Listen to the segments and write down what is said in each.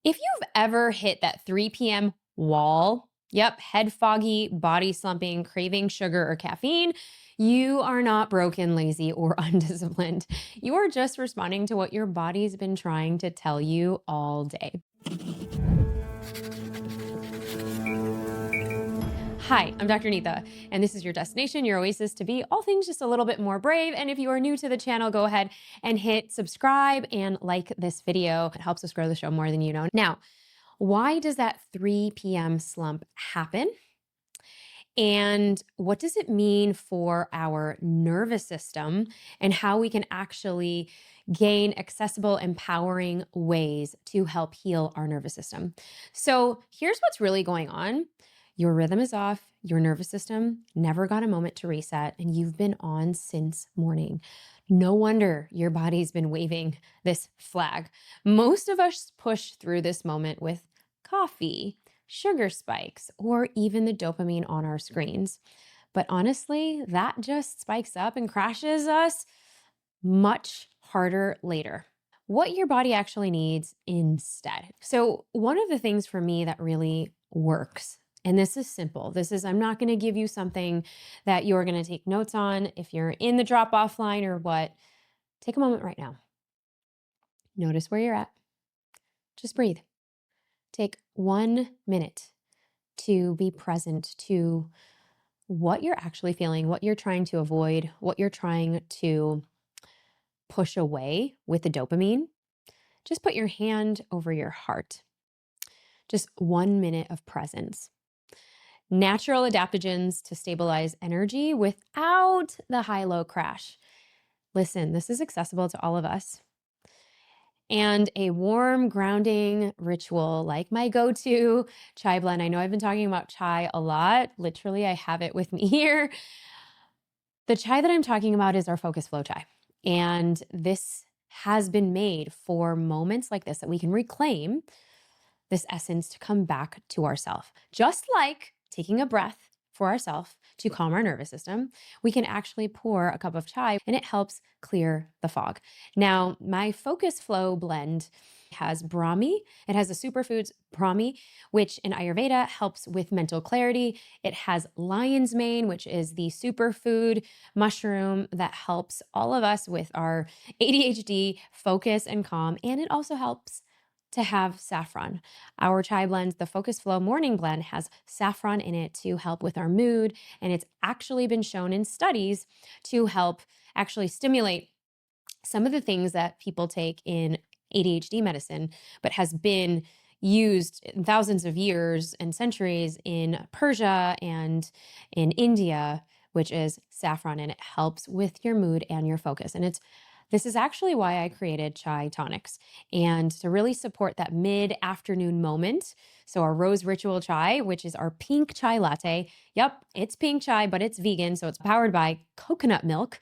If you've ever hit that 3 p.m. wall, yep, head foggy, body slumping, craving sugar or caffeine, you are not broken, lazy, or undisciplined. You are just responding to what your body's been trying to tell you all day. Hi, I'm Dr. Neeta, and this is your destination, your oasis to be all things just a little bit more brave. And if you are new to the channel, go ahead and hit subscribe and like this video. It helps us grow the show more than you know. Now, why does that 3 p.m. slump happen? And what does it mean for our nervous system and how we can actually gain accessible, empowering ways to help heal our nervous system? So, here's what's really going on. Your rhythm is off, your nervous system never got a moment to reset, and you've been on since morning. No wonder your body's been waving this flag. Most of us push through this moment with coffee, sugar spikes, or even the dopamine on our screens. But honestly, that just spikes up and crashes us much harder later. What your body actually needs instead. So, one of the things for me that really works, and this is simple. I'm not going to give you something that you're going to take notes on if you're in the drop off line or what. Take a moment right now. Notice where you're at. Just breathe. Take 1 minute to be present to what you're actually feeling, what you're trying to avoid, what you're trying to push away with the dopamine. Just put your hand over your heart. Just 1 minute of presence. Natural adaptogens to stabilize energy without the high-low crash. Listen, this is accessible to all of us. And a warm, grounding ritual like my go-to chai blend. I know I've been talking about chai a lot. Literally, I have it with me here. The chai that I'm talking about is our Focus Flow chai. And this has been made for moments like this that we can reclaim this essence to come back to ourself. Just like taking a breath for ourselves to calm our nervous system, we can actually pour a cup of chai and it helps clear the fog. Now, my Focus Flow blend has Brahmi. It has the superfoods Brahmi, which in Ayurveda helps with mental clarity. It has lion's mane, which is the superfood mushroom that helps all of us with our ADHD, focus, and calm. And it also helps to have saffron. Our chai blend, the Focus Flow morning blend, has saffron in it to help with our mood. And it's actually been shown in studies to help actually stimulate some of the things that people take in ADHD medicine, but has been used in thousands of years and centuries in Persia and in India, which is saffron, and it helps with your mood and your focus. And this is actually why I created chai tonics, and to really support that mid-afternoon moment. So our rose ritual chai, which is our pink chai latte. Yep, it's pink chai, but it's vegan. So it's powered by coconut milk.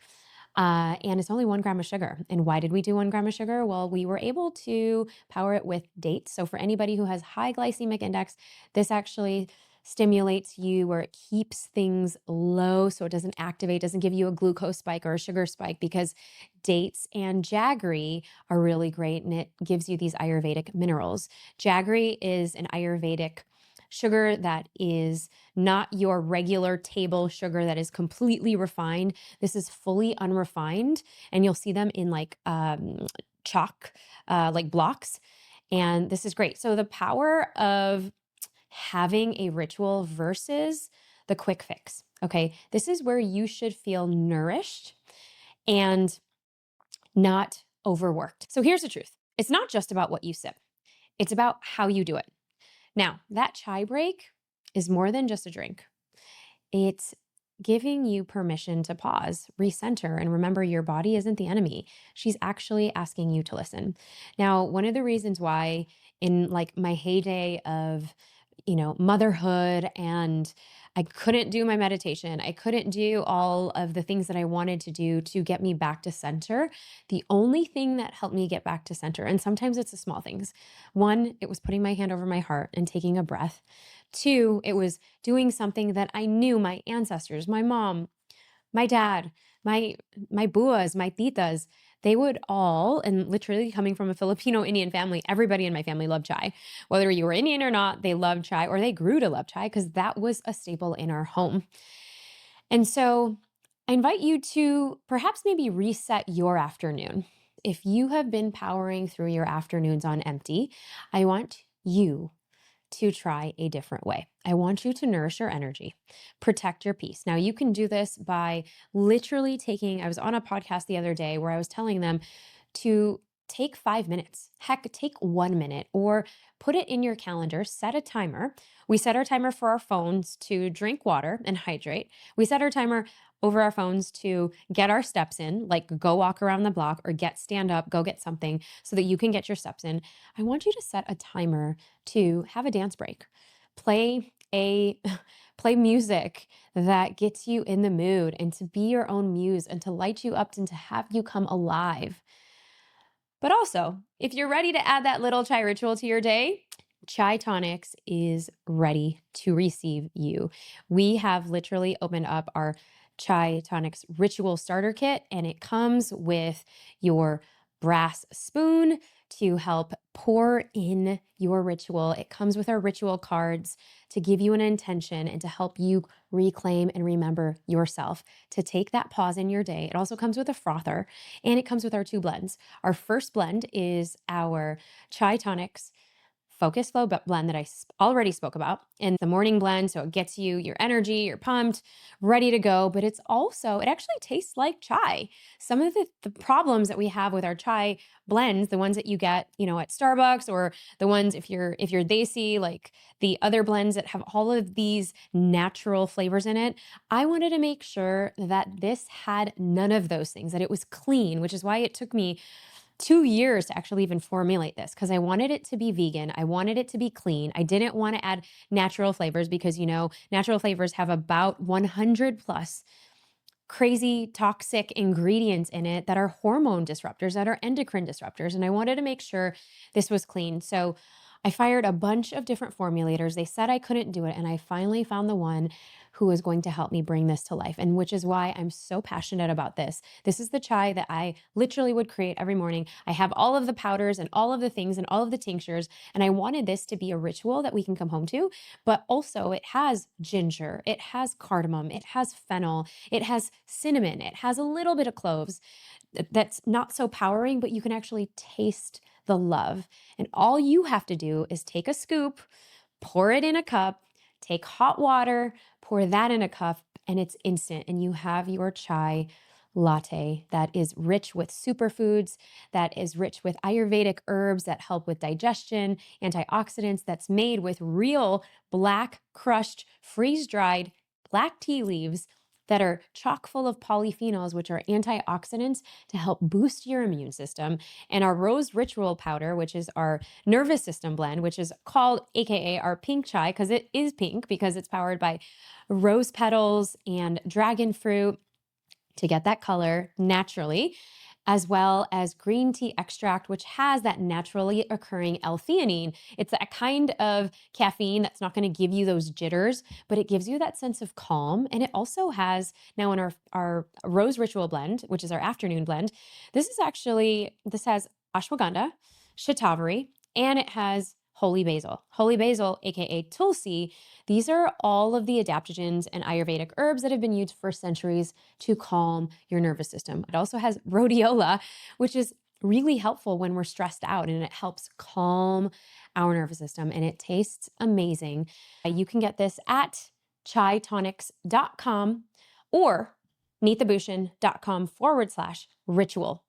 And it's only 1 gram of sugar. And why did we do 1 gram of sugar? Well, we were able to power it with dates. So for anybody who has high glycemic index, this actually stimulates you where it keeps things low so it doesn't activate, doesn't give you a glucose spike or a sugar spike, because dates and jaggery are really great and it gives you these Ayurvedic minerals. Jaggery is an Ayurvedic sugar that is not your regular table sugar that is completely refined. This is fully unrefined, and you'll see them in like chalk, like blocks. And this is great. So the power of having a ritual versus the quick fix. Okay, this is where you should feel nourished and not overworked. So here's the truth. It's not just about what you sip. It's about how you do it. Now, that chai break is more than just a drink. It's giving you permission to pause, recenter, and remember your body isn't the enemy. She's actually asking you to listen. Now, one of the reasons why in like my heyday of, motherhood, and I couldn't do my meditation, I couldn't do all of the things that I wanted to do to get me back to center. The only thing that helped me get back to center, and sometimes it's the small things. One, it was putting my hand over my heart and taking a breath. Two, it was doing something that I knew my ancestors, my mom, my dad, my buas, my titas, they would all, and literally coming from a Filipino Indian family, everybody in my family loved chai. Whether you were Indian or not, they loved chai, or they grew to love chai because that was a staple in our home. And so I invite you to perhaps maybe reset your afternoon. If you have been powering through your afternoons on empty, I want you to try a different way. I want you to nourish your energy, protect your peace. Now, you can do this by literally taking, I was on a podcast the other day where I was telling them to take 5 minutes, heck, take 1 minute, or put it in your calendar, set a timer. We set our timer for our phones to drink water and hydrate. We set our timer over our phones to get our steps in, like go walk around the block or stand up, go get something so that you can get your steps in. I want you to set a timer to have a dance break. Play music that gets you in the mood and to be your own muse and to light you up and to have you come alive. But also, if you're ready to add that little chai ritual to your day, Chai Tonics is ready to receive you. We have literally opened up our Chai Tonics ritual starter kit, and it comes with your brass spoon to help pour in your ritual. It comes with our ritual cards to give you an intention and to help you reclaim and remember yourself, to take that pause in your day. It also comes with a frother, and it comes with our 2 blends. Our first blend is our Chai Tonics Focus Flow blend that I already spoke about, and the morning blend. So it gets you your energy, you're pumped, ready to go. But it actually tastes like chai. Some of the problems that we have with our chai blends, the ones that you get, at Starbucks, or the ones if you're desi, like the other blends that have all of these natural flavors in it. I wanted to make sure that this had none of those things, that it was clean, which is why it took me 2 years to actually even formulate this, because I wanted it to be vegan. I wanted it to be clean. I didn't want to add natural flavors because, natural flavors have about 100 plus crazy toxic ingredients in it that are hormone disruptors, that are endocrine disruptors. And I wanted to make sure this was clean. So I fired a bunch of different formulators. They said I couldn't do it. And I finally found the one who is going to help me bring this to life. And which is why I'm so passionate about this. This is the chai that I literally would create every morning. I have all of the powders and all of the things and all of the tinctures. And I wanted this to be a ritual that we can come home to. But also it has ginger, it has cardamom, it has fennel, it has cinnamon, it has a little bit of cloves. That's not so powering, but you can actually taste the love. And all you have to do is take a scoop, pour it in a cup, take hot water, pour that in a cup, and it's instant. And you have your chai latte that is rich with superfoods, that is rich with Ayurvedic herbs that help with digestion, antioxidants, that's made with real black crushed, freeze-dried black tea leaves that are chock full of polyphenols, which are antioxidants to help boost your immune system. And our rose ritual powder, which is our nervous system blend, which is called AKA our pink chai, because it is pink because it's powered by rose petals and dragon fruit to get that color naturally, as well as green tea extract, which has that naturally occurring L-theanine. It's that kind of caffeine that's not going to give you those jitters, but it gives you that sense of calm. And it also has, now in our Rose Ritual blend, which is our afternoon blend, this has ashwagandha, shatavari, and it has holy basil. Holy basil, aka tulsi. These are all of the adaptogens and Ayurvedic herbs that have been used for centuries to calm your nervous system. It also has rhodiola, which is really helpful when we're stressed out, and it helps calm our nervous system, and it tastes amazing. You can get this at chaitonics.com or neetabhushan.com/ritual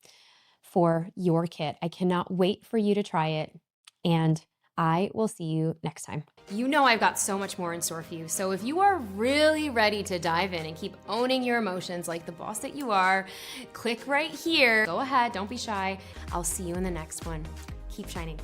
for your kit. I cannot wait for you to try it, and I will see you next time. You know I've got so much more in store for you. So if you are really ready to dive in and keep owning your emotions like the boss that you are, click right here. Go ahead, don't be shy. I'll see you in the next one. Keep shining.